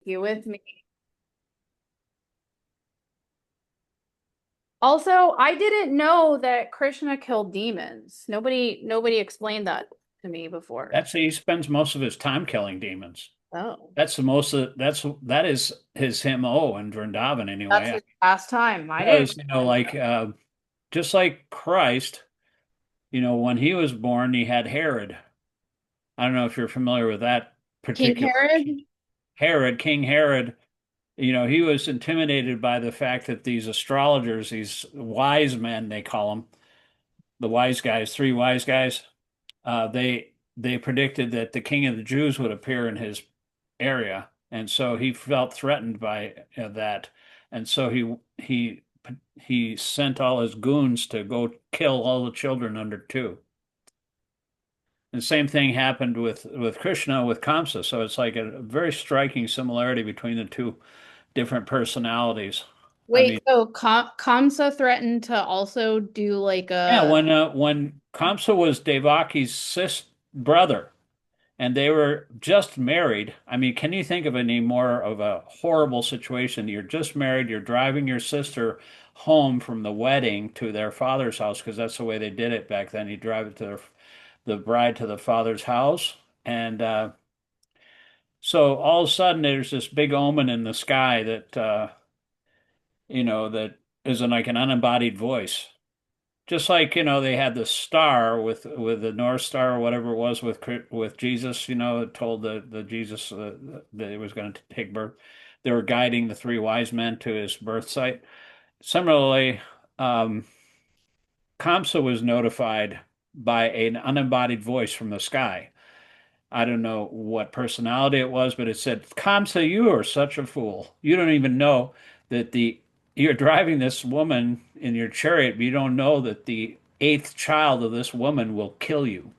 you with me. Also, I didn't know that Krishna killed demons. Nobody explained that to me before. He spends most of his time killing demons. Oh, That is his MO in Vrindavan that's anyway. his pastime. I didn't Because, realize like just like Christ, when he was born, he had Herod. I don't know if you're familiar with that King particular Herod. Herod, King Herod. He was intimidated by the fact that these astrologers, these wise men, they call them, the wise guys, three wise guys, they predicted that the king of the Jews would appear in his area, and so he felt threatened by that, and so he sent all his goons to go kill all the children under two. And the same thing happened with Krishna with Kamsa. So it's like a very striking similarity between the two different personalities. I Wait, mean, so Kamsa threatened to also do like yeah, a when Kamsa was Devaki's brother, and they were just married. I mean, can you think of any more of a horrible situation? You're just married, you're driving your sister home from the wedding to their father's house because that's the way they did it back then. You drive it to the bride to the father's house, and so all of a sudden there's this big omen in the sky that that is like an unembodied voice. Just like, they had the star with the North Star or whatever it was with Jesus, it told the Jesus that it was going to take birth. They were guiding the three wise men to his birth site. Similarly, um, Kamsa was notified by an unembodied voice from the sky. I don't know what personality it was, but it said, Kamsa, you are such a fool. You don't even know that you're driving this woman in your chariot, but you don't know that the eighth child of this woman will kill you.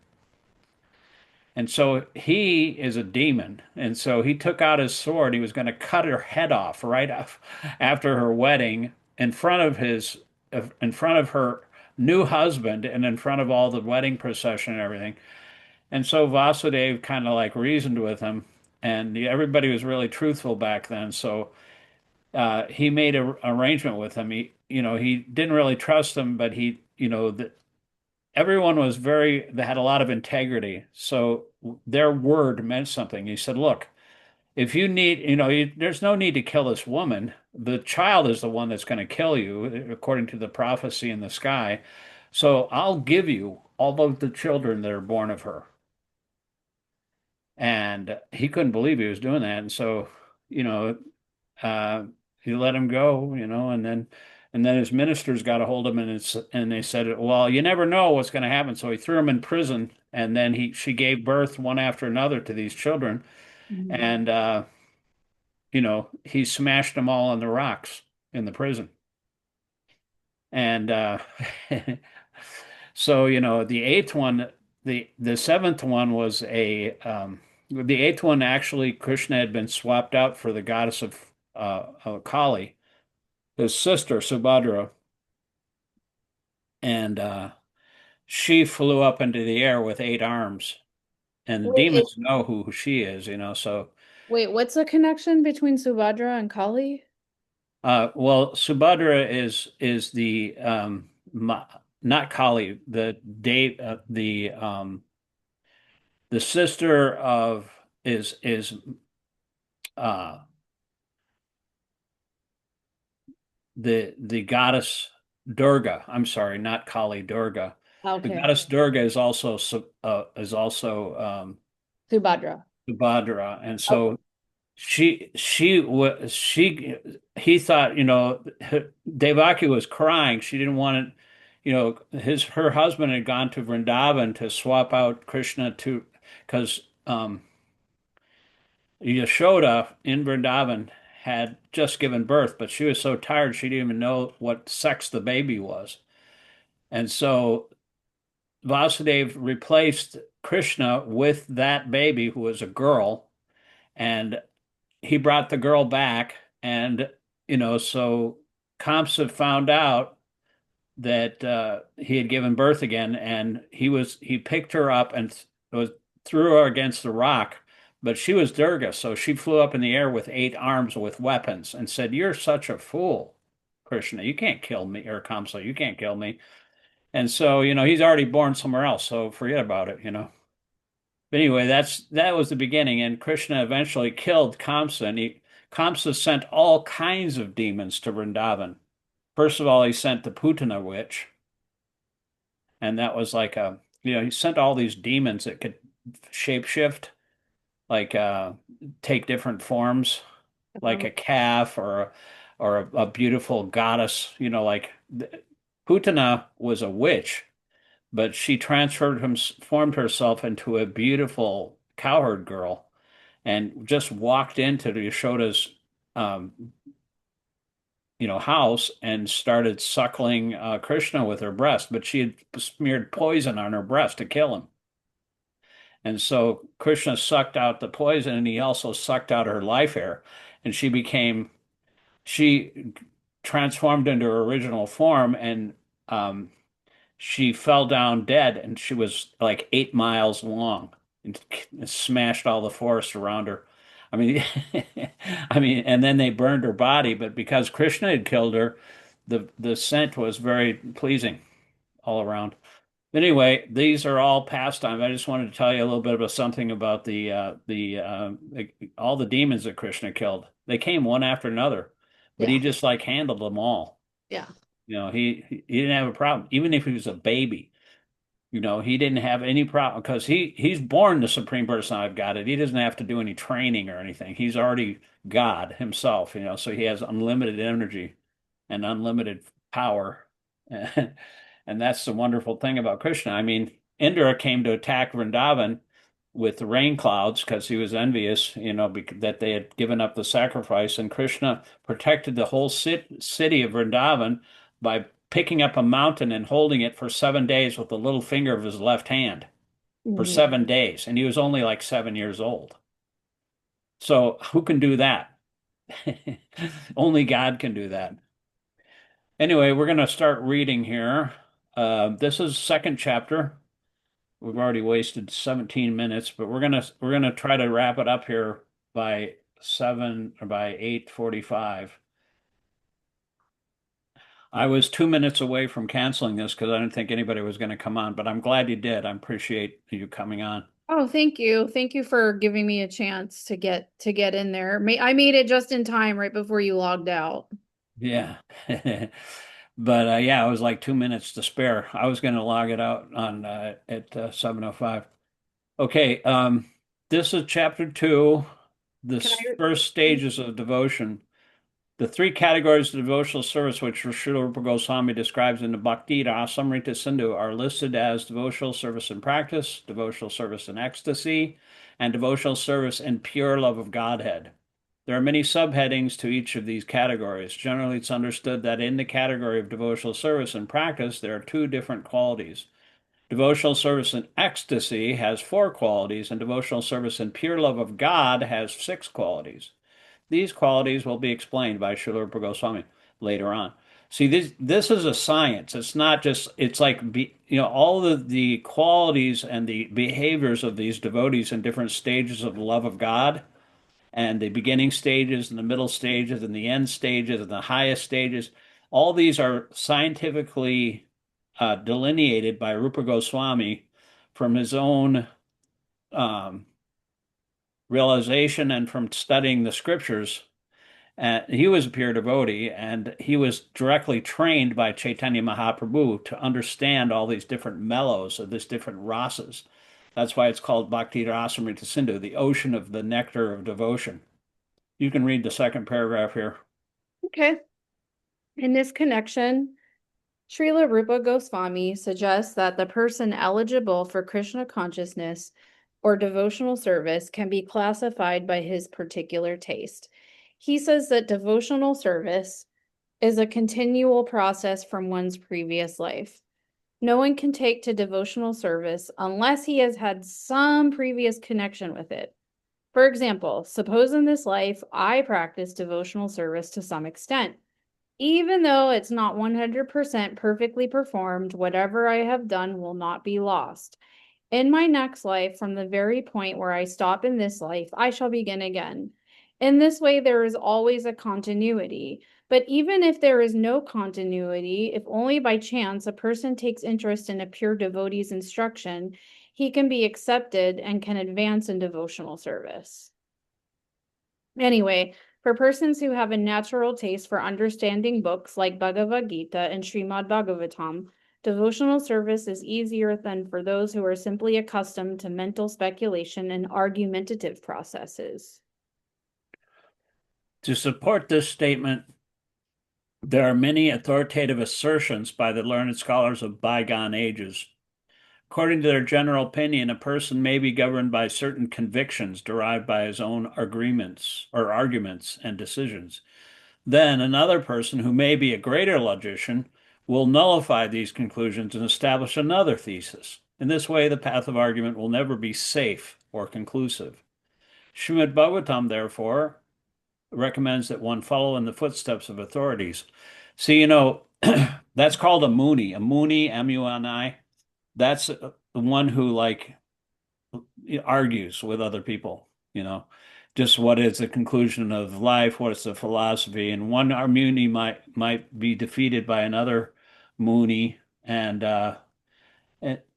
And so he is a demon. And so he took out his sword. He was going to cut her head off right after her wedding in front of her new husband and in front of all the wedding procession and everything. And so Vasudev kind of like reasoned with him, and everybody was really truthful back then. So he made an arrangement with him. He didn't really trust him, but everyone was they had a lot of integrity. So their word meant something. He said, "Look, if you need, there's no need to kill this woman. The child is the one that's going to kill you, according to the prophecy in the sky. So I'll give you all of the children that are born of her." And he couldn't believe he was doing that. And so, you know, uh, he let him go, and then his ministers got a hold of him and they said, well, you never know what's going to happen. So he threw him in prison, and then she gave birth one after another to these children, Mhm. and he smashed them all on the rocks in the prison. And so, the seventh one was the eighth one actually Krishna had been swapped out for the goddess of Kali, his sister Subhadra, and she flew up into the air with eight arms, and the Wait, demons know who she is, so wait, what's the connection between Subhadra and Kali? well, Subhadra is the not Kali, the sister of is uh the goddess Durga. I'm sorry, not Kali, Durga. The Okay. goddess Durga is also Subhadra. Subhadra, and Okay. so she was she he thought, Devaki was crying. She didn't want it, her husband had gone to Vrindavan to swap out Krishna to because Yashoda in Vrindavan had just given birth, but she was so tired she didn't even know what sex the baby was. And so Vasudev replaced Krishna with that baby who was a girl, and he brought the girl back. And, so Kamsa found out that he had given birth again, and he picked her up and threw her against the rock, But she was Durga, so she flew up in the air with 8 arms with weapons and said, "You're such a fool, Krishna. You can't kill me, or Kamsa, you can't kill me." And so, he's already born somewhere else, so forget about it. But anyway, that was the beginning, and Krishna eventually killed Kamsa, and Kamsa sent all kinds of demons to Vrindavan. First of all, he sent the Putana witch, and that was like he sent all these demons that could shapeshift, like take different forms, like a calf or a beautiful goddess, like Putana was a witch, but she formed herself into a beautiful cowherd girl and just walked into Yashoda's um, house and started suckling Krishna with her breast, but she had smeared poison on her breast to kill him. And so Krishna sucked out the poison, and he also sucked out her life air, and she transformed into her original form, and she fell down dead, and she was like 8 miles long and smashed all the forest around her. I mean, and then they burned her body, but because Krishna had killed her, the scent was very pleasing all around. Anyway, these are all pastimes. I just wanted to tell you a little bit about something about all the demons that Krishna killed. They came one after another, but he Yeah. just like handled them all. Yeah. He didn't have a problem, even if he was a baby. He didn't have any problem because he's born the supreme personality of Godhead. He doesn't have to do any training or anything. He's already God himself. So he has unlimited energy and unlimited power. And that's the wonderful thing about Krishna. I mean, Indra came to attack Vrindavan with the rain clouds because he was envious, that they had given up the sacrifice. And Krishna protected the whole city of Vrindavan by picking up a mountain and holding it for 7 days with the little finger of his left hand for Mhm. 7 days. And he was only like 7 years old. So who can do that? Only God can do that. Anyway, we're going to start reading here. This is second chapter. We've already wasted 17 minutes, but we're gonna try to wrap it up here by 8:45. I was 2 minutes away from canceling this because I didn't think anybody was going to come on, but I'm glad you did. I appreciate you coming on. Oh, thank you. Thank you for giving me a chance to get in there. I made it just in time right before you logged out. Yeah. But yeah, it was like 2 minutes to spare. I was going to log it out on at 7:05. Okay, this is chapter 2, the Can I? first stages of devotion. The three categories of devotional service, which Śrīla Rūpa Gosvāmī describes in the Bhakti-rasāmṛta-sindhu, are listed as devotional service in practice, devotional service in ecstasy, and devotional service in pure love of Godhead. There are many subheadings to each of these categories. Generally, it's understood that in the category of devotional service in practice, there are two different qualities. Devotional service in ecstasy has 4 qualities, and devotional service in pure love of God has 6 qualities. These qualities will be explained by Śrīla Rūpa Gosvāmī later on. See, this is a science. It's not just, it's like, all the qualities and the behaviors of these devotees in different stages of the love of God, and the beginning stages and the middle stages and the end stages and the highest stages. All these are scientifically delineated by Rupa Goswami from his own realization and from studying the scriptures. He was a pure devotee, and he was directly trained by Chaitanya Mahaprabhu to understand all these different mellows of these different rasas. That's why it's called Bhakti-rasāmṛta-sindhu, the ocean of the nectar of devotion. You can read the second paragraph here. Okay. In this connection, Śrīla Rūpa Gosvāmī suggests that the person eligible for Krishna consciousness or devotional service can be classified by his particular taste. He says that devotional service is a continual process from one's previous life. No one can take to devotional service unless he has had some previous connection with it. For example, suppose in this life I practice devotional service to some extent. Even though it's not 100% perfectly performed, whatever I have done will not be lost. In my next life, from the very point where I stop in this life, I shall begin again. In this way, there is always a continuity. But even if there is no continuity, if only by chance a person takes interest in a pure devotee's instruction, he can be accepted and can advance in devotional service. Anyway, for persons who have a natural taste for understanding books like Bhagavad Gita and Srimad Bhagavatam, devotional service is easier than for those who are simply accustomed to mental speculation and argumentative processes. To support this statement, there are many authoritative assertions by the learned scholars of bygone ages. According to their general opinion, a person may be governed by certain convictions derived by his own agreements or arguments and decisions. Then another person who may be a greater logician will nullify these conclusions and establish another thesis. In this way, the path of argument will never be safe or conclusive. Srimad Bhagavatam, therefore, recommends that one follow in the footsteps of authorities. See, that's called a Muni. A Muni, M-U-N-I, that's the one who like argues with other people, just what is the conclusion of life, what is the philosophy, and one Muni might be defeated by another Muni, and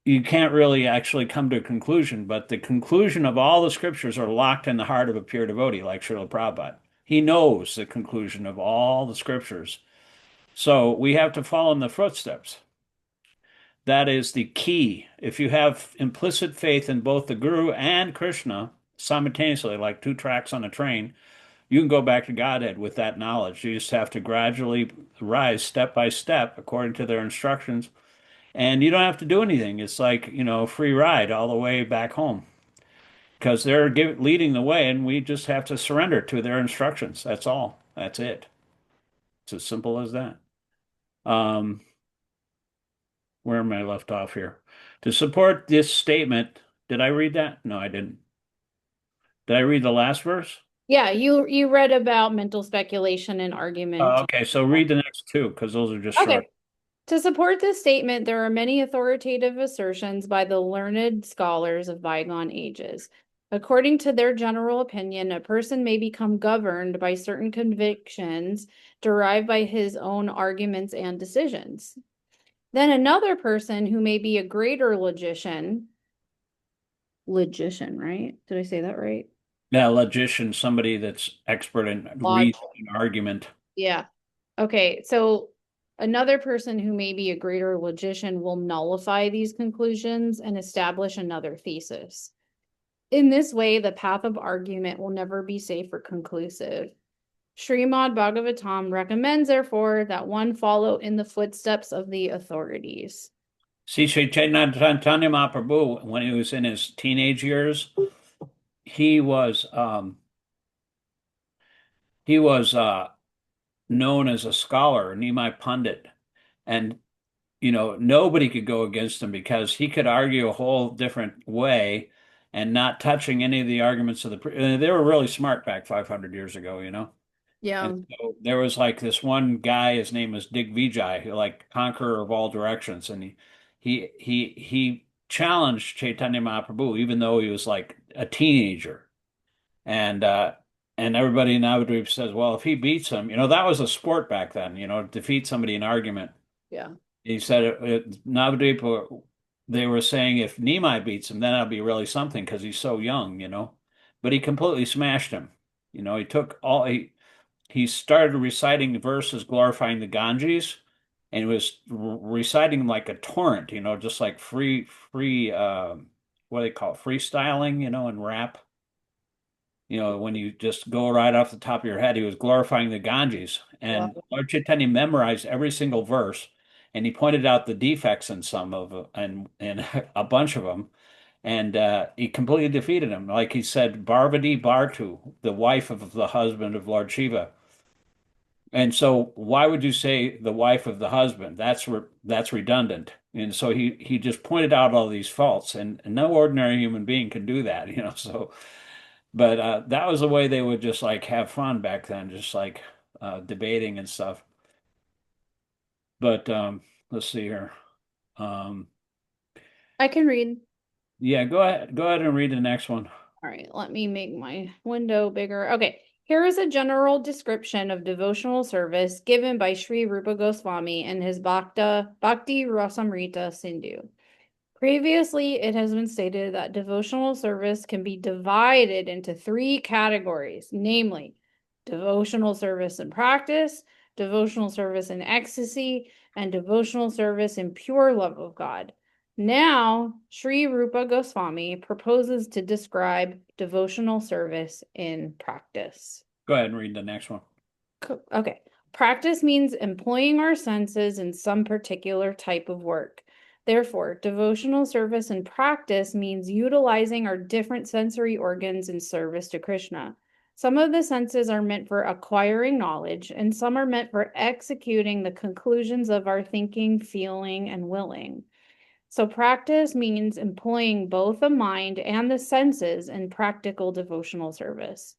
you can't really actually come to a conclusion, but the conclusion of all the scriptures are locked in the heart of a pure devotee like Śrīla Prabhupāda. He knows the conclusion of all the scriptures. So we have to follow in the footsteps. That is the key. If you have implicit faith in both the Guru and Krishna simultaneously, like two tracks on a train, you can go back to Godhead with that knowledge. You just have to gradually rise step by step according to their instructions. And you don't have to do anything. It's like, a free ride all the way back home because they're leading the way and we just have to surrender to their instructions. That's all. That's it. It's as simple as that. Where am I left off here? To support this statement, did I read that? No, I didn't. Did I read the last verse? Yeah, you read about mental speculation and argument. Okay, so read the next two because those are just Okay. short. To support this statement, there are many authoritative assertions by the learned scholars of bygone ages. According to their general opinion, a person may become governed by certain convictions derived by his own arguments and decisions. Then another person who may be a greater logician, right? Did I say that right? Yeah, logician, somebody that's expert in Log. reason and argument. Yeah. Okay, so another person who may be a greater logician will nullify these conclusions and establish another thesis. In this way, the path of argument will never be safe or conclusive. Srimad Bhagavatam recommends, therefore, that one follow in the footsteps of the authorities. See, Chaitanya Mahaprabhu, when he was in his teenage years, he was known as a scholar, Nimai Pandit, and nobody could go against him because he could argue a whole different way and not touching any of the arguments of they were really smart back 500 years ago. Yeah. And so there was like this one guy, his name was Digvijay, who like conqueror of all directions, and he challenged Chaitanya Mahaprabhu even though he was like a teenager. And everybody in Navadvip says, well, if he beats him, that was a sport back then, defeat somebody in argument. Yeah. He said Navadvip, they were saying if Nimai beats him, then that'll be really something because he's so young. But he completely smashed him. He took he started reciting verses glorifying the Ganges and was reciting like a torrent, just like free, what do they call it? Freestyling, and rap. When you just go right off the top of your head, he was glorifying the Ganges. And Wow. Lord Chaitanya memorized every single verse, and he pointed out the defects in some of and a bunch of them, and he completely defeated him. Like he said, Parvati Bartu, the wife of the husband of Lord Shiva. And so, why would you say the wife of the husband? That's redundant. And so he just pointed out all these faults, and no ordinary human being can do that. So. But that was the way they would just like have fun back then, just like debating and stuff. But let's see here. Um, I can read. Yeah, go ahead. Go ahead and read the next one. All right, let me make my window bigger. Okay, here is a general description of devotional service given by Sri Rupa Goswami in his Bhakti-rasāmṛta-sindhu. Previously, it has been stated that devotional service can be divided into three categories, namely devotional service in practice, devotional service in ecstasy, and devotional service in pure love of God. Now, Sri Rupa Goswami proposes to describe devotional service in practice. Go ahead and read the next one. Okay. Practice means employing our senses in some particular type of work. Therefore, devotional service in practice means utilizing our different sensory organs in service to Krishna. Some of the senses are meant for acquiring knowledge, and some are meant for executing the conclusions of our thinking, feeling, and willing. So practice means employing both the mind and the senses in practical devotional service.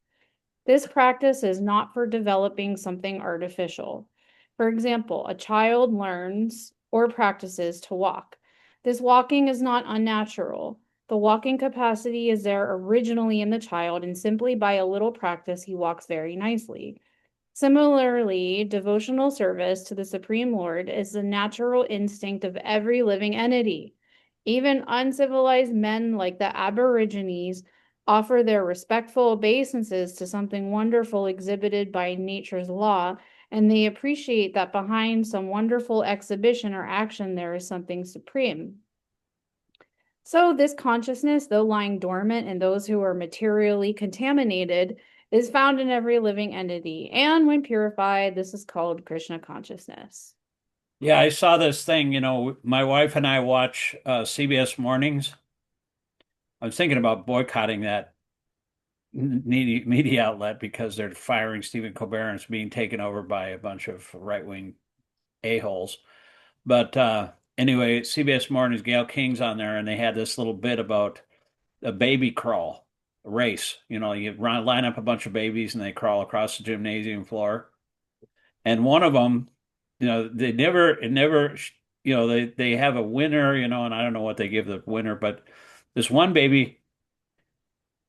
This practice is not for developing something artificial. For example, a child learns or practices to walk. This walking is not unnatural. The walking capacity is there originally in the child, and simply by a little practice, he walks very nicely. Similarly, devotional service to the Supreme Lord is the natural instinct of every living entity. Even uncivilized men like the Aborigines offer their respectful obeisances to something wonderful exhibited by nature's law, and they appreciate that behind some wonderful exhibition or action there is something supreme. So, this consciousness, though lying dormant in those who are materially contaminated, is found in every living entity. And when purified, this is called Krishna consciousness. Yeah, I saw this thing. My wife and I watch CBS Mornings. I was thinking about boycotting that media outlet because they're firing Stephen Colbert and it's being taken over by a bunch of right-wing a-holes. But anyway, CBS Mornings, Gail King's on there, and they had this little bit about a baby crawl race. You line up a bunch of babies and they crawl across the gymnasium floor. And one of them, it never, they have a winner, and I don't know what they give the winner, but this one baby,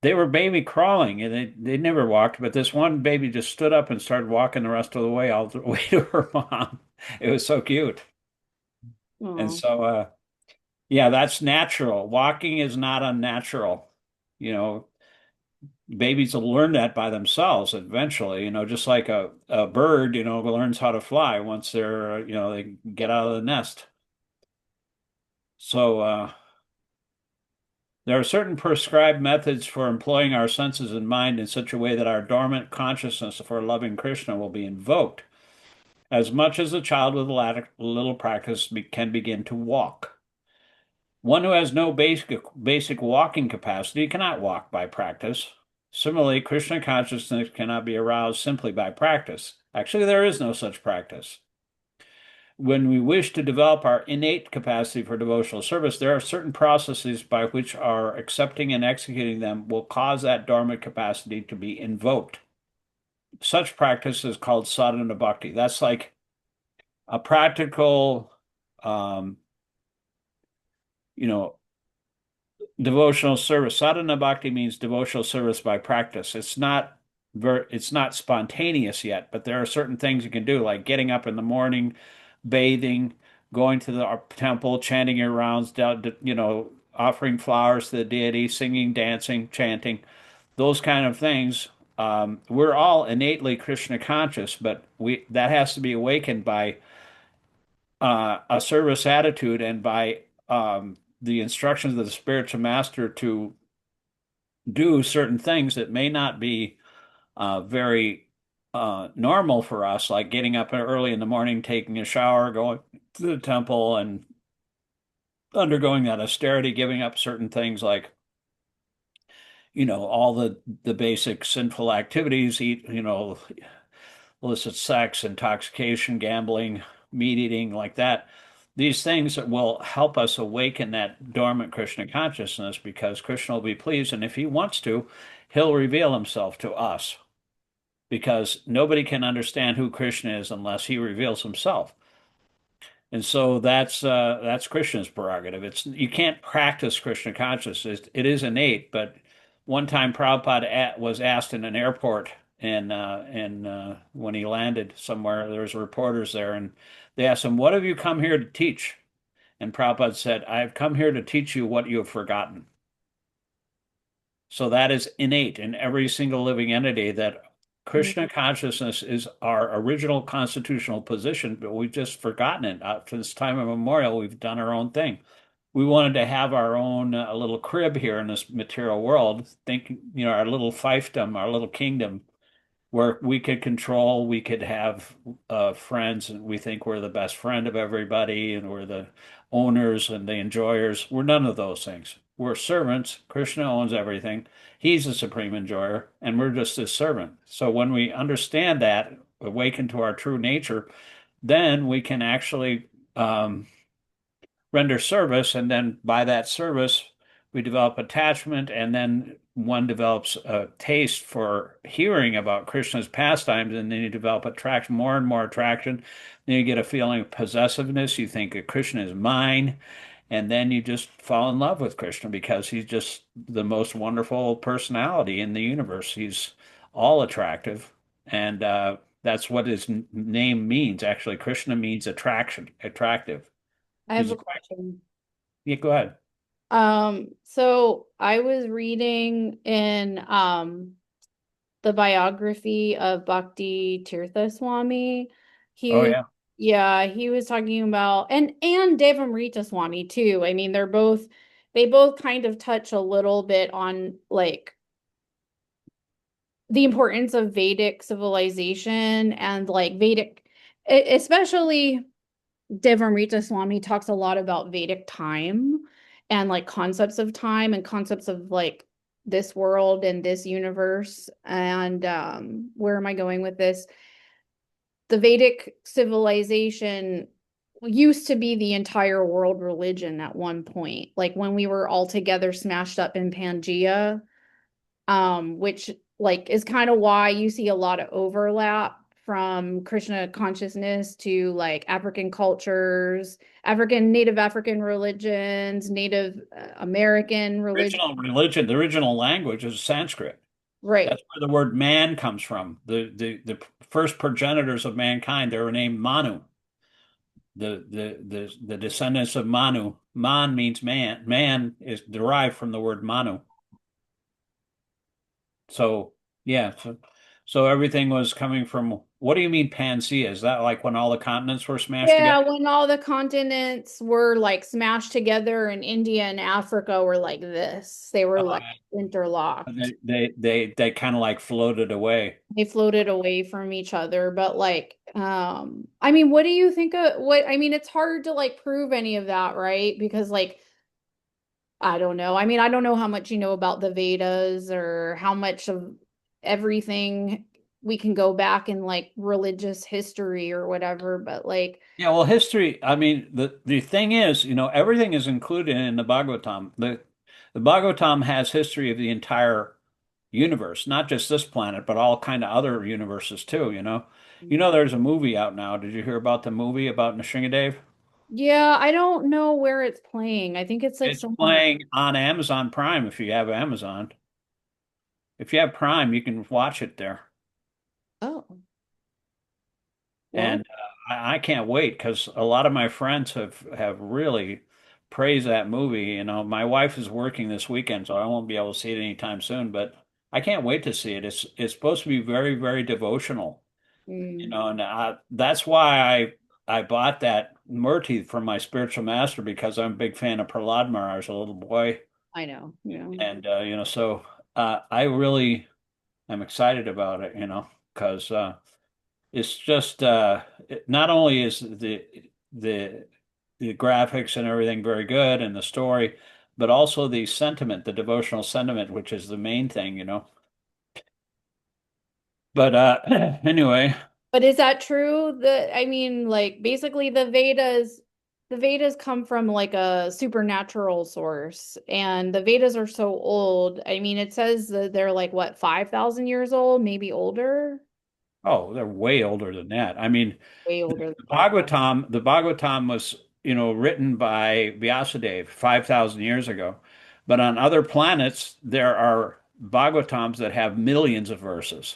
they were baby crawling and they never walked, but this one baby just stood up and started walking the rest of the way, all the way to her mom. It was so cute. And Oh. so, yeah, that's natural. Walking is not unnatural. You know, babies will learn that by themselves eventually, just like a bird, learns how to fly once they get out of the nest. So, there are certain prescribed methods for employing our senses and mind in such a way that our dormant consciousness for loving Krishna will be invoked, as much as a child with a little practice can begin to walk. One who has no basic walking capacity cannot walk by practice. Similarly, Krishna consciousness cannot be aroused simply by practice. Actually, there is no such practice. When we wish to develop our innate capacity for devotional service, there are certain processes by which our accepting and executing them will cause that dormant capacity to be invoked. Such practice is called sadhana bhakti. That's like a practical, um, you know, devotional service. Sadhana bhakti means devotional service by practice. It's not spontaneous yet, but there are certain things you can do, like getting up in the morning, bathing, going to the temple, chanting your rounds, offering flowers to the deity, singing, dancing, chanting, those kind of things. We're all innately Krishna conscious, but that has to be awakened by a service attitude and by the instructions of the spiritual master to do certain things that may not be very normal for us, like getting up early in the morning, taking a shower, going to the temple, and undergoing that austerity, giving up certain things like, all the basic sinful activities, illicit sex, intoxication, gambling, meat eating, like that. These things will help us awaken that dormant Krishna consciousness because Krishna will be pleased, and if he wants to, he'll reveal himself to us because nobody can understand who Krishna is unless he reveals himself. And so that's Krishna's prerogative. It's you can't practice Krishna consciousness. It is innate, but one time Prabhupada was asked in an airport and when he landed somewhere, there was reporters there, and they asked him, "What have you come here to teach?" And Prabhupada said, "I've come here to teach you what you have forgotten." So that is innate in every single living entity that Krishna consciousness is our original constitutional position, but we've just forgotten it. Since time immemorial, we've done our own thing. We wanted to have our own little crib here in this material world, thinking, our little fiefdom, our little kingdom, where we could control, we could have friends, and we think we're the best friend of everybody, and we're the owners and the enjoyers. We're none of those things. We're servants. Krishna owns everything. He's the supreme enjoyer, and we're just his servant. So when we understand that, awaken to our true nature, then we can actually render service, and then by that service, we develop attachment, and then one develops a taste for hearing about Krishna's pastimes, and then you develop attraction, more and more attraction. Then you get a feeling of possessiveness. You think that Krishna is mine, and then you just fall in love with Krishna because he's just the most wonderful personality in the universe. He's all attractive, and that's what his name means. Actually, Krishna means attraction, attractive. I have He's a attractive. question. Yeah, go ahead. So I was reading in the biography of Bhakti-rasāmṛta Swami. He Oh was, yeah. yeah, he was talking about and Devamrita Swami too. I mean, they both kind of touch a little bit on like the importance of Vedic civilization and like especially Devamrita Swami talks a lot about Vedic time and like concepts of time and concepts of like this world and this universe. And where am I going with this? The Vedic civilization used to be the entire world religion at one point, like when we were all together smashed up in Pangea, which like is kind of why you see a lot of overlap from Krishna consciousness to like African cultures, Native African religions, Native American religion. Original religion, the original language is Sanskrit. Right, That's where the word man comes from. The first progenitors of mankind, they were named Manu. The descendants of Manu. Man means man. Man is derived from the word Manu. So yeah, so everything was coming from, what do you mean Pangaea? Is that like when all the continents were smashed yeah, together? when all the continents were like smashed together and India and Africa were like this, they were like interlocked. They kind of like floated away. They floated away from each other, but like I mean, what do you think of what I mean, it's hard to like prove any of that, right? Because like I don't know. I mean, I don't know how much you know about the Vedas or how much of everything we can go back in like religious history or whatever, but like Yeah, well, history, I mean, the thing is, everything is included in the Bhagavatam. The Bhagavatam has history of the entire universe, not just this planet, but all kind of other universes too, you know. There's a movie out now. Did you hear about the movie about Nrsingadev? yeah, I don't know where it's playing. I think it's like It's somewhere. playing on Amazon Prime if you have Amazon. If you have Prime, you can watch it there. Oh, well, And I can't wait because a lot of my friends have really praised that movie. My wife is working this weekend, so I won't be able to see it anytime soon, but I can't wait to see it. It's supposed to be very, very devotional, mm, and that's why I bought that Murti from my spiritual master because I'm a big fan of Prahlad Maharaj, a little boy, I know. Yeah. and so I really am excited about it, because it's just not only is the the graphics and everything very good and the story, but also the sentiment, the devotional sentiment, which is the main thing. But anyway, But is that true? I mean, like basically the Vedas come from like a supernatural source, and the Vedas are so old. I mean, it says that they're like what, 5,000 years old, maybe older? Oh, they're way older than that. I mean, Way older than that. The Bhagavatam was, written by Vyasadeva 5,000 years ago. But on other planets, there are Bhagavatams that have millions of verses.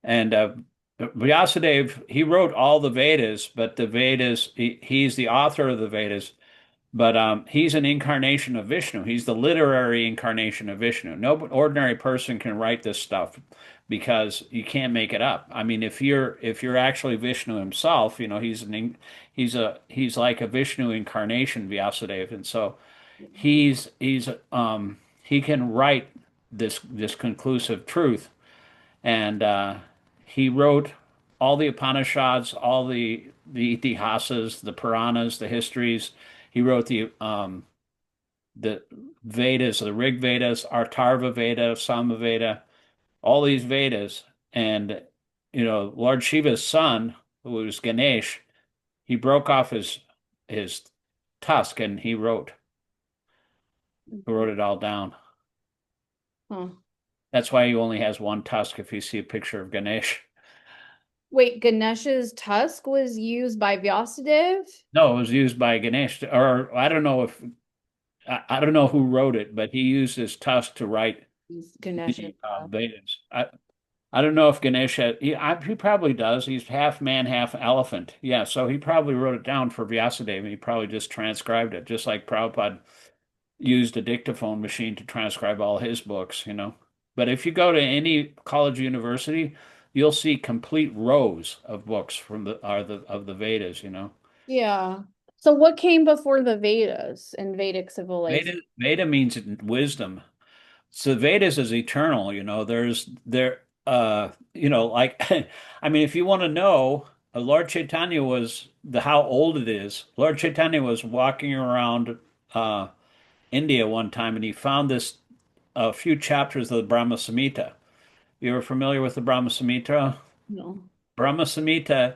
And Vyasadeva, he wrote all the Vedas, but the Vedas, he's the author of the Vedas, but he's an incarnation of Vishnu. He's the literary incarnation of Vishnu. No ordinary person can write this stuff because you can't make it up. I mean, if you're actually Vishnu himself, he's like a Vishnu incarnation, Vyasadeva, and so he can write this conclusive truth, and he wrote all the Upanishads, all the Itihasas, the Puranas, the histories. He wrote the Vedas, the Rig Vedas, Atharva Veda, Samaveda, all these Vedas. And Lord Shiva's son, who was Ganesh, he broke off his tusk and he wrote it all down. Huh. That's why he only has one tusk if you see a picture of Ganesh. Wait, Ganesh's tusk was used by Vyasadeva? No, it was used by Ganesh, or I don't know who wrote it, but he used his tusk to write Ganesh's the tusk. Vedas. I don't know if Ganesh he probably does. He's half man, half elephant. Yeah, so he probably wrote it down for Vyasadeva, and he probably just transcribed it, just like Prabhupada used a dictaphone machine to transcribe all his books. But if you go to any college or university, you'll see complete rows of books from of the Vedas. Yeah. So what came before the Vedas and Vedic civilization? Veda means wisdom. So Vedas is eternal, like I mean, if you want to know, Lord Chaitanya was how old it is. Lord Chaitanya was walking around uh India one time and he found this a few chapters of the Brahma Samhita. You ever familiar with the Brahma Samhita? No. Brahma Samhita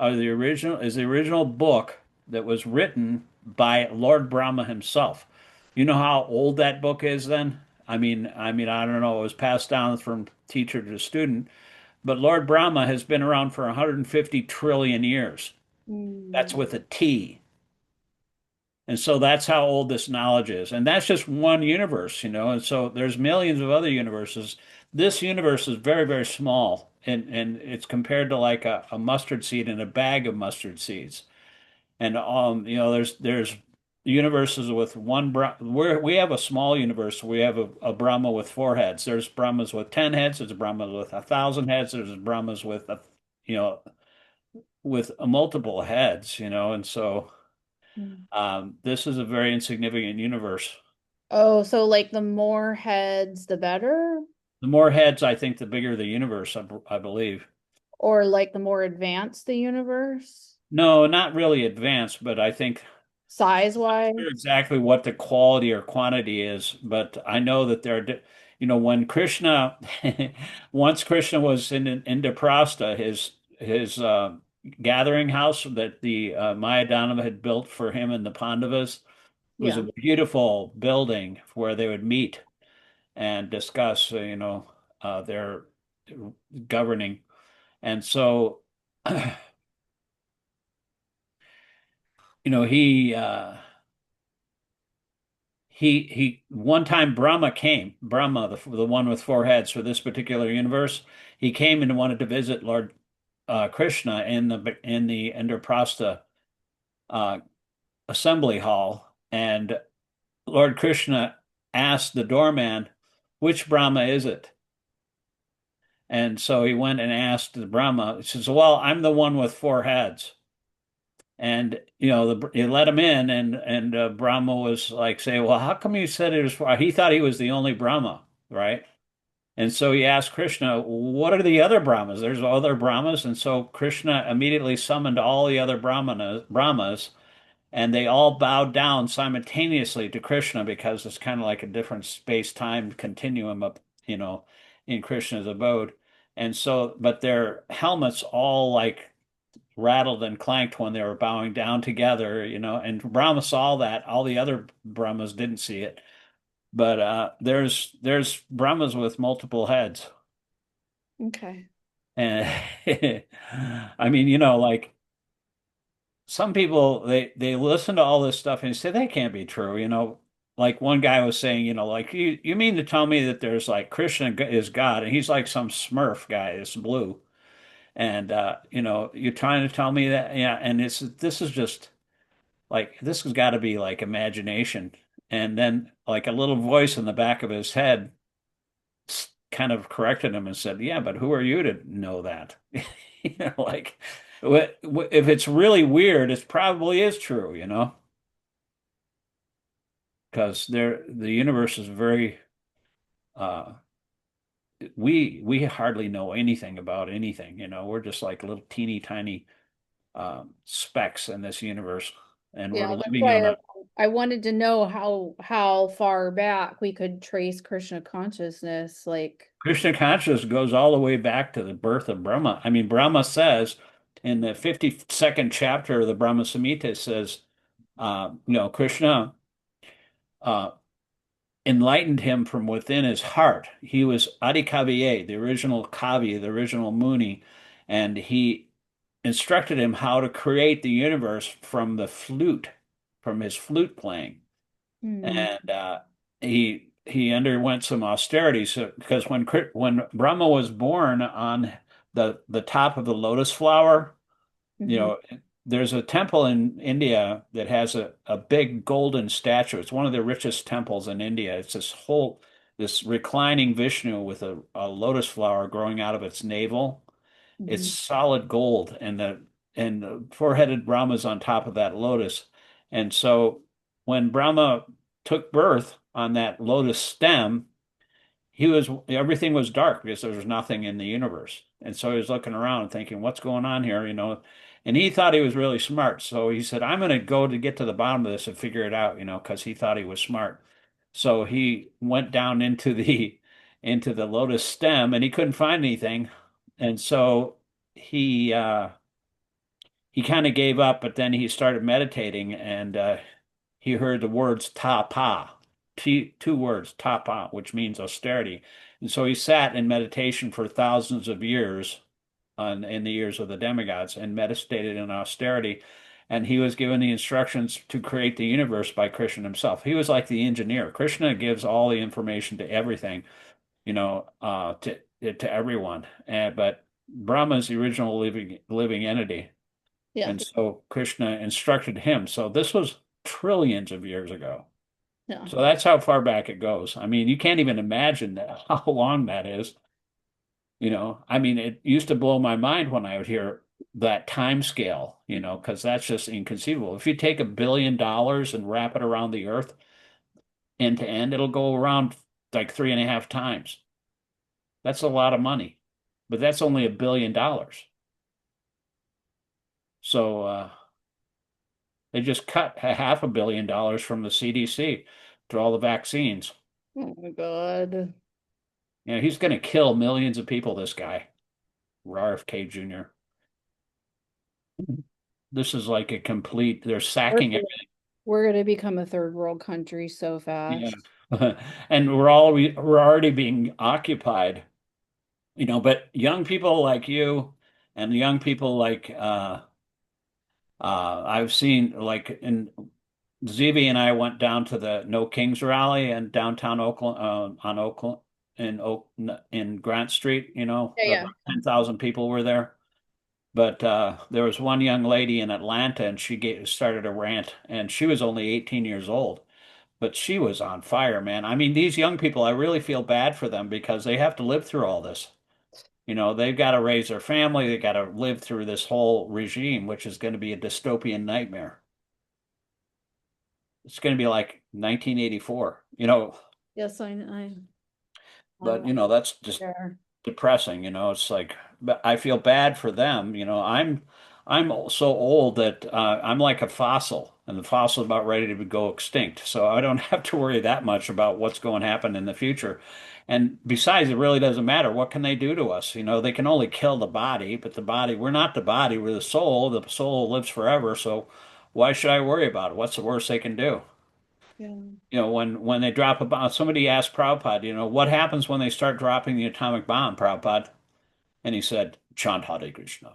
is the original book that was written by Lord Brahma himself. You know how old that book is then? I mean, I don't know. It was passed down from teacher to student, but Lord Brahma has been around for 150 trillion years. That's Mm. with a T. And so that's how old this knowledge is. And that's just one universe. And so there's millions of other universes. This universe is very, very small. And it's compared to like a mustard seed in a bag of mustard seeds. And there's universes with we have a small universe. We have a Brahma with four heads. There's Brahmas with 10 heads. There's a Brahma with 1,000 heads. There's Brahmas with you know with multiple heads. And so Mm. this is a very insignificant universe. Oh, so like the more heads, the better? The more heads, I think, the bigger the universe, I believe. Or like the more advanced the universe? No, not really advanced, but I think Size-wise? sure exactly what the quality or quantity is, but I know that when Krishna, once Krishna was in Indraprastha, his gathering house that the Mayadhanava had built for him and the Pandavas was a Yeah. beautiful building where they would meet and discuss, their governing. And so, you know, he one time Brahma, the one with four heads for this particular universe, he came and wanted to visit Lord Krishna in the Indraprastha uh, assembly hall, and Lord Krishna asked the doorman, "Which Brahma is it?" And so he went and asked the Brahma. He says, "Well, I'm the one with four heads." And he let him in, and Brahma was like, "Say, well, how come you said it was four?" He thought he was the only Brahma, right? And so he asked Krishna, "What are the other Brahmas?" There's other Brahmas, and so Krishna immediately summoned all the other Brahmas, and they all bowed down simultaneously to Krishna because it's kind of like a different space-time continuum up, in Krishna's abode. And so, but their helmets all like rattled and clanked when they were bowing down together, and Brahma saw that. All the other Brahmas didn't see it. But there's Brahmas with multiple heads. Okay. And I mean, like some people they listen to all this stuff and say that can't be true, Like one guy was saying, like you mean to tell me that there's like Krishna is God and he's like some Smurf guy, it's blue. And you're trying to tell me that, yeah, and this is just like this has got to be like imagination. And then like a little voice in the back of his head kind of corrected him and said, "Yeah, but who are you to know that?" Like if it's really weird, it probably is true, because the universe is very uh we hardly know anything about anything, we're just like little teeny tiny specks in this universe, and we're Yeah, that's living on why a I wanted to know how far back we could trace Krishna consciousness. Like, Krishna consciousness goes all the way back to the birth of Brahma. I mean, Brahma says in the 52nd chapter of the Brahma Samhita, it says, Krishna uh, enlightened him from within his heart. He was Adi Kaviye, the original Kavi, the original Muni, and he instructed him how to create the universe from the flute, from his flute playing. hmm, And he underwent some austerity. So because when Brahma was born on the top of the lotus flower, you hmm, know, there's a temple in India that has a big golden statue. It's one of the richest temples in India. It's this reclining Vishnu with a lotus flower growing out of its navel. It's hmm, solid gold, and the four-headed Brahma's on top of that lotus. And so when Brahma took birth on that lotus stem, everything was dark because there was nothing in the universe. And so he was looking around thinking, what's going on here, And he thought he was really smart. So he said, I'm going to go to get to the bottom of this and figure it out, because he thought he was smart. So he went down into the lotus stem and he couldn't find anything. And so he uh he kind of gave up, but then he started meditating and he heard the words tapa, two words, tapa, which means austerity. And so he sat in meditation for thousands of years in the years of the demigods and meditated in austerity. And he was given the instructions to create the universe by Krishna himself. He was like the engineer. Krishna gives all the information to everything, to everyone. But Brahma is the original living entity. yeah, And so Krishna instructed him. So this was trillions of years ago. yeah. So that's how far back it goes. I mean, you can't even imagine how long that is. I mean, it used to blow my mind when I would hear that time scale, because that's just inconceivable. If you take $1 billion and wrap it around the earth end to end, it'll go around like 3.5 times. That's a lot of money, but that's only $1 billion. So they just cut $500 million from the CDC to all the vaccines. Oh my God. He's going to kill millions of people, this guy, RFK Jr. This is like a complete, they're We're sacking gonna, we're gonna become a third world country so everything. fast. Yeah. And we're already being occupied, but young people like you and young people like I've seen like in ZB and I went down to the No Kings rally in downtown Oakland, on Oakland in Grant Street. Yeah, About yeah. 10,000 people were there. But there was one young lady in Atlanta, and started a rant, and she was only 18 years old, but she was on fire, man. I mean, these young people, I really feel bad for them because they have to live through all this. They've got to raise their family, they got to live through this whole regime, which is going to be a dystopian nightmare. It's going to be like 1984, Yes, I but I'm that's just there. depressing, it's like, but I feel bad for them, I'm so old that I'm like a fossil, and the fossil is about ready to go extinct, so I don't have to worry that much about what's going to happen in the future. And besides, it really doesn't matter. What can they do to us? They can only kill the body, but we're not the body, we're the soul. The soul lives forever, so why should I worry about it? What's the worst they can do? Yeah. When they drop a bomb, somebody asked Prabhupada, what happens when they start dropping the atomic bomb, Prabhupada? And he said, chant Hare Krishna.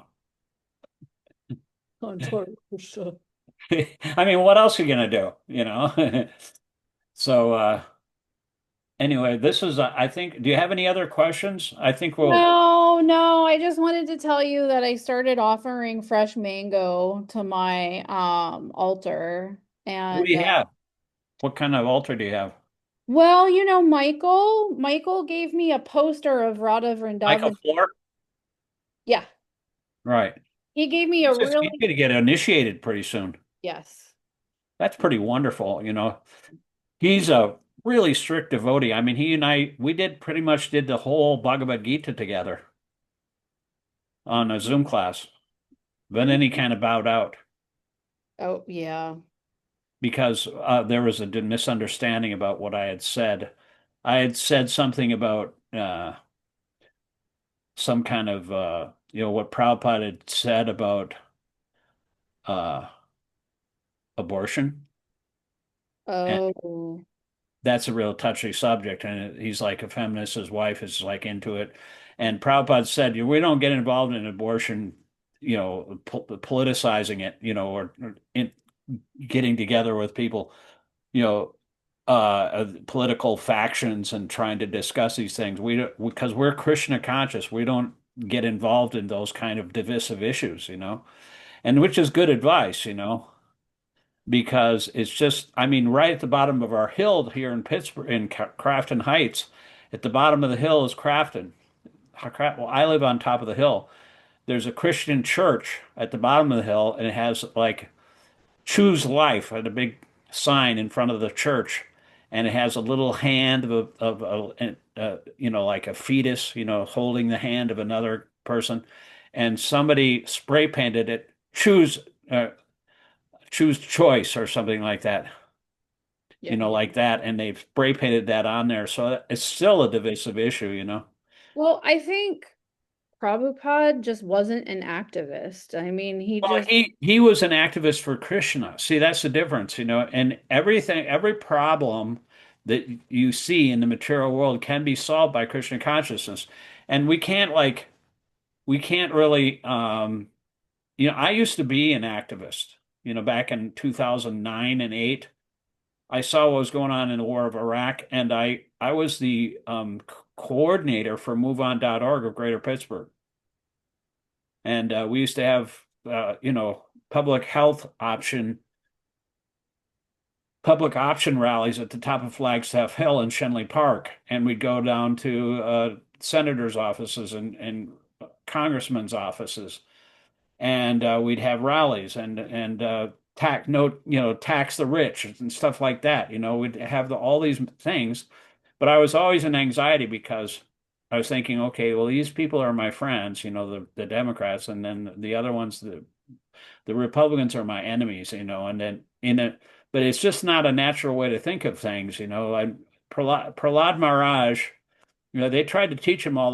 Hare Krishna. I mean, what else are you gonna do, you know? So anyway, this is I think, do you have any other questions? I think we'll No, no, I just wanted to tell you that I started offering fresh mango to my altar. what do And you have? What kind of altar do you have? well, Michael gave me a poster of Radha Michael Vrindavan. Floor? Yeah, Right. he gave me a He's really gonna get initiated pretty soon. yes. That's pretty wonderful, you know. He's a really strict devotee. I mean, he and I, we did pretty much did the whole Bhagavad Gita together on a Zoom class. But then he kind of bowed out Oh, yeah. because there was a misunderstanding about what I had said. I had said something about some kind of, what Prabhupada had said about uh, abortion. And Oh, that's a real touchy subject. And he's like a feminist. His wife is like into it. And Prabhupada said, we don't get involved in abortion, politicizing it, or getting together with people, you know, political factions and trying to discuss these things. We don't, because we're Krishna conscious. We don't get involved in those kind of divisive issues, and which is good advice, because it's just, I mean, right at the bottom of our hill here in Pittsburgh, in Crafton Heights, at the bottom of the hill is Crafton. Well, I live on top of the hill. There's a Christian church at the bottom of the hill, and it has like choose life and a big sign in front of the church. And it has a little hand like a fetus, holding the hand of another person. And somebody spray painted it, choose choice or something like that, yeah. like that. And they've spray painted that on there. So it's still a divisive issue. Well, I think Prabhupada just wasn't an activist. I mean, he Well, just he was an activist for Krishna. See, that's the difference, and every problem that you see in the material world can be solved by Krishna consciousness. And we can't really I used to be an activist, back in 2009 and 8. I saw what was going on in the war of Iraq, and I was the coordinator for MoveOn.org of Greater Pittsburgh. And we used to have, public health public option rallies at the top of Flagstaff Hill in Shenley Park. And we'd go down to senators' offices and congressmen's offices. And we'd have rallies and tax the rich and stuff like that. We'd have all these things. But I was always in anxiety because I was thinking, okay, well, these people are my friends, the Democrats, and then the other ones, the Republicans are my enemies, and then but it's just not a natural way to think of things, Prahlad Maharaj, they tried to teach him all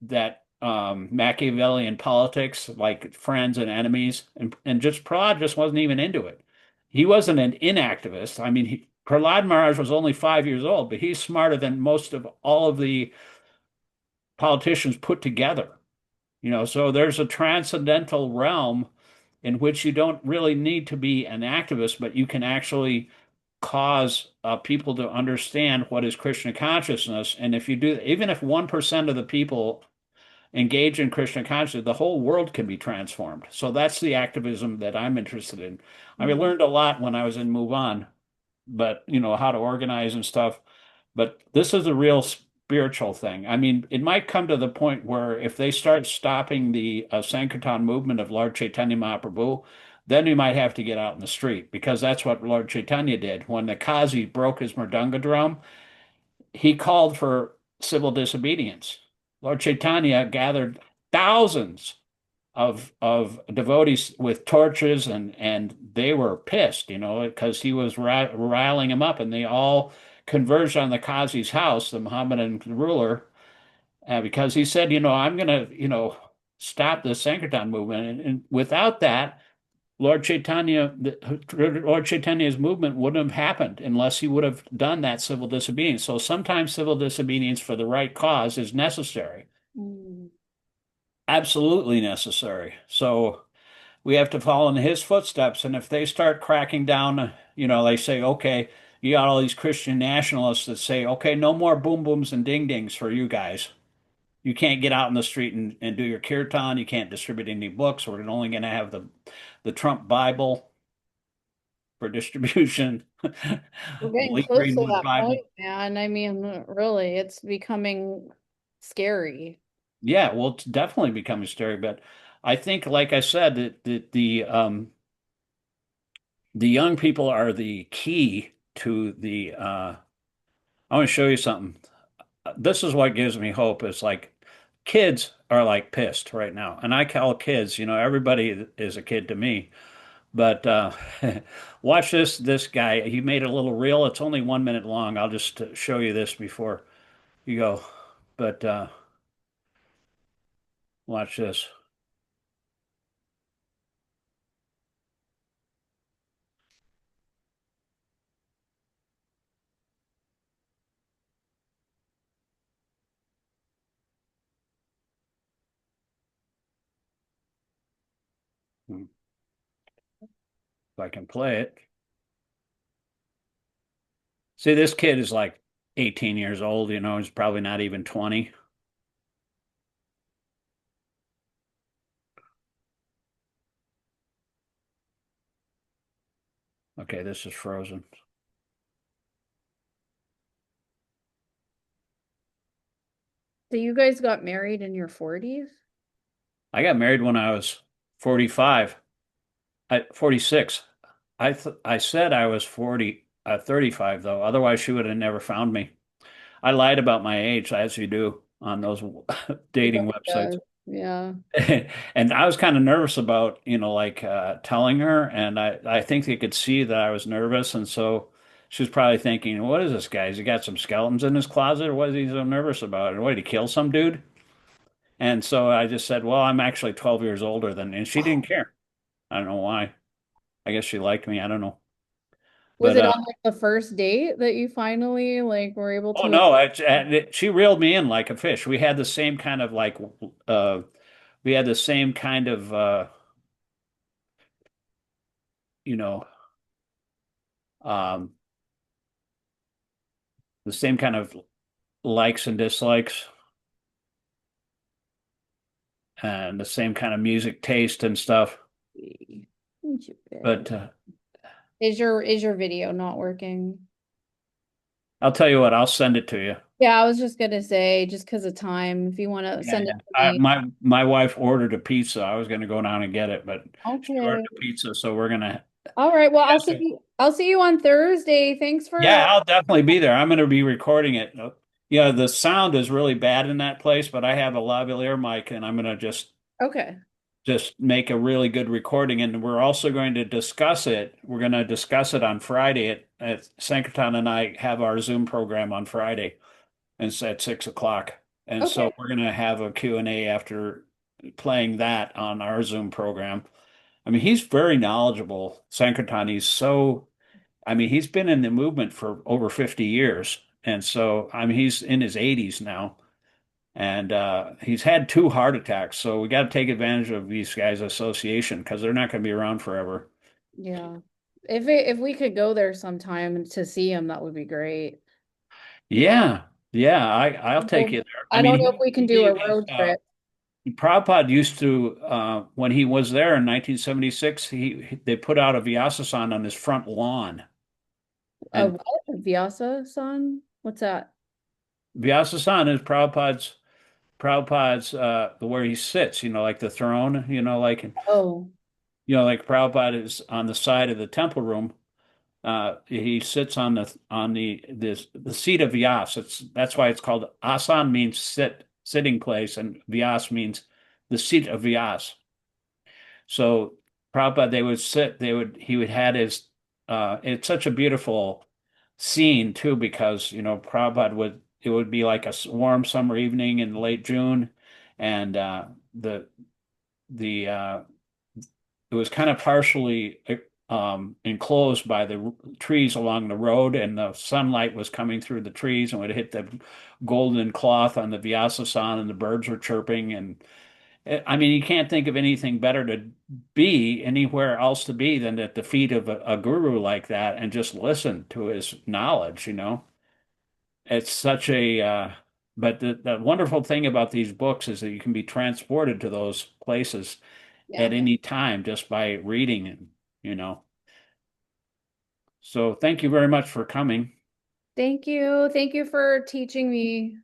that Machiavellian politics, like friends and enemies, and just Prahlad just wasn't even into it. He wasn't an inactivist. I mean, Prahlad Maharaj was only 5 years old, but he's smarter than most of all of the politicians put together. So there's a transcendental realm in which you don't really need to be an activist, but you can actually cause people to understand what is Krishna consciousness. And if you do, even if 1% of the people engage in Krishna consciousness, the whole world can be transformed. So that's the activism that I'm interested in. I mean, I learned a lot when I was in Move On, but how to organize and stuff. But this is a real spiritual thing. I mean, it might come to the point where if they start stopping the Sankirtan movement of Lord Chaitanya Mahaprabhu, then we might have to get out in the street because that's what Lord Chaitanya did. When the Qazi broke his Mridanga drum, he called for civil disobedience. Lord Chaitanya gathered thousands of devotees with torches and they were pissed, because he was riling them up, and they all converged on the Qazi's house, the Mohammedan ruler, because he said, I'm going to, stop the Sankirtan movement, and without that, Lord Chaitanya's movement wouldn't have happened unless he would have done that civil disobedience. So sometimes civil disobedience for the right cause is necessary. Mm. absolutely necessary. So we have to follow in his footsteps. And if they start cracking down, they say, okay, you got all these Christian nationalists that say, okay, no more boom booms and ding dings for you guys. You can't get out in the street and do your kirtan. You can't distribute any books. We're only going to have the Trump Bible for distribution. We're getting Lee close to Greenwood that Bible. point, man. I mean, really, it's becoming scary. Yeah, well, it's definitely becoming scary, but I think, like I said, that the young people are the key to the I want to show you something. This is what gives me hope. It's like kids are like pissed right now. And I call kids, everybody is a kid to me. But watch this guy. He made a little reel. It's only 1 minute long. I'll just show you this before you go. But watch this. Hmm, if I can play it. See, this kid is like 18 years old, he's probably not even 20. Okay, this is frozen. So you guys got married in your 40s? I got married when I was 45. 46. I said I was 35 though. Otherwise she would have never found me. I lied about my age, as you do on those dating websites. Yeah. Yeah. And I was kind of nervous about, like telling her, and I think they could see that I was nervous, and so she was probably thinking, "What is this guy? Has he got some skeletons in his closet, or what is he so nervous about? And what did he kill some dude?" And so I just said, "Well, I'm actually 12 years older than," and she didn't care. I don't know why. I guess she liked me. I don't know. Was But it on like the first date that you finally like were able oh to? no, she reeled me in like a fish. We had the same kind of like uh we had the same kind of you know um the same kind of likes and dislikes and the same kind of music taste and stuff. But Is your video not working? I'll tell you what, I'll send it to you. Yeah, I was just gonna say, just because of time, if you want to Yeah, send it yeah. to me. My wife ordered a pizza. I was going to go down and get it, but she ordered Okay. a pizza, so we're gonna. All right. Well, I'll Yes, see you. I'll see you on Thursday. Thanks for yeah, I'll definitely be there. I'm going to be recording it. Yeah, the sound is really bad in that place, but I have a lavalier mic, and I'm going to okay. just make a really good recording. And we're also going to discuss it. We're going to discuss it on Friday at Sankirtan, and I have our Zoom program on Friday, and it's at 6 o'clock. And so Okay. we're going to have a Q&A after playing that on our Zoom program. I mean, he's very knowledgeable, Sankirtan. He's been in the movement for over 50 years. And so, he's in his 80s now. And he's had two heart attacks. So we got to take advantage of these guys' association because they're not going to be around forever. Yeah. If we could go there sometime to see him, that would be great. Yeah. Yeah. I'll take Well, you there. I don't know if we can do He a was, road trip. Prabhupada used to, when he was there in 1976, they put out a Vyasa on his front lawn. A And what? Vyasa son? What's that? Vyasa is Prabhupada's where he sits, like the throne, Oh, like Prabhupada is on the side of the temple room. He sits on the seat of Vyas. That's why it's called Asan means sitting place, and Vyas means the seat of Vyas. So Prabhupada, they would sit, he would had his it's such a beautiful scene too, because Prabhupada it would be like a warm summer evening in late June, and the it was kind of partially enclosed by the trees along the road, and the sunlight was coming through the trees and would hit the golden cloth on the Vyasasan, and the birds were chirping, I mean, you can't think of anything better to be anywhere else to be than at the feet of a guru like that and just listen to his knowledge, you know. It's such a but the wonderful thing about these books is that you can be transported to those places Yeah. at any time just by reading it, you know. So thank you very much for coming. Thank you. Thank you for teaching me.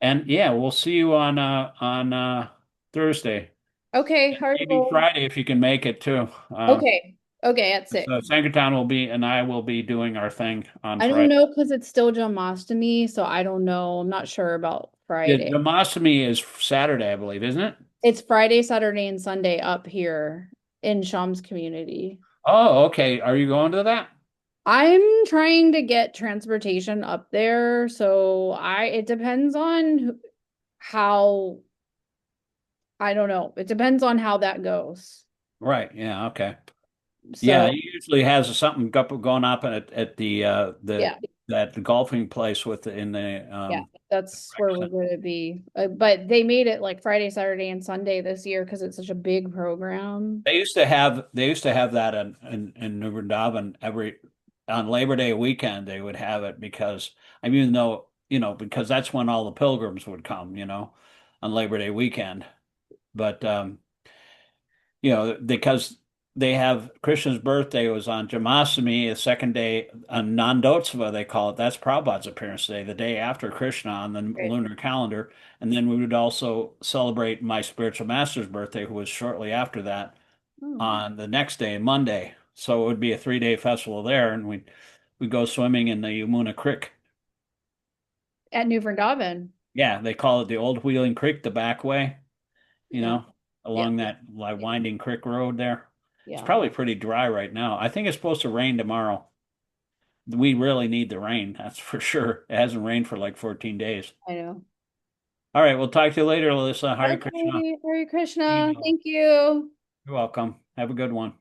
And yeah, we'll see you on Thursday. Okay, heart Maybe goal. Friday if you can make it too. Okay. Okay, at So 6. Sankirtan will be and I will be doing our thing on I don't Friday. know because it's still Janmashtami, so I don't know. I'm not sure about Yeah, Friday. Jamashtami is Saturday, I believe, isn't it? It's Friday, Saturday, and Sunday up here in Sham's community. Oh, okay. Are you going to that? I'm trying to get transportation up there, so it depends on how, I don't know. It depends on how that goes. Right. Yeah. Okay. Yeah, So, he usually has something going up at the yeah, that golfing place with in the yeah, that's where we're going to be. But they made it like Friday, Saturday, and Sunday this year because it's such a big program. they used to have that in New Vrindavan every on Labor Day weekend they would have it because I mean though because that's when all the pilgrims would come on Labor Day weekend but because they have Krishna's birthday was on Jamashtami, the second day on Nandotsava, they call it. That's Prabhupada's appearance day, the day after Krishna on the Right. lunar calendar. And then we would also celebrate my spiritual master's birthday, who was shortly after that, Oh, on the next day, Monday. So it would be a 3-day festival there, and we'd go swimming in the Yamuna Creek. at New Vrindavan. Yeah, they call it the Old Wheeling Creek, the back way, you Yeah. know, Yeah. along that like winding creek road there. It's Yeah. probably pretty dry right now. I think it's supposed to rain tomorrow. We really need the rain, that's for sure. It hasn't rained for like 14 days. I know. All right, we'll talk to you later, Alyssa. Hare Krishna. Okay. Hare See you Krishna. now. Thank you. You're welcome. Have a good one.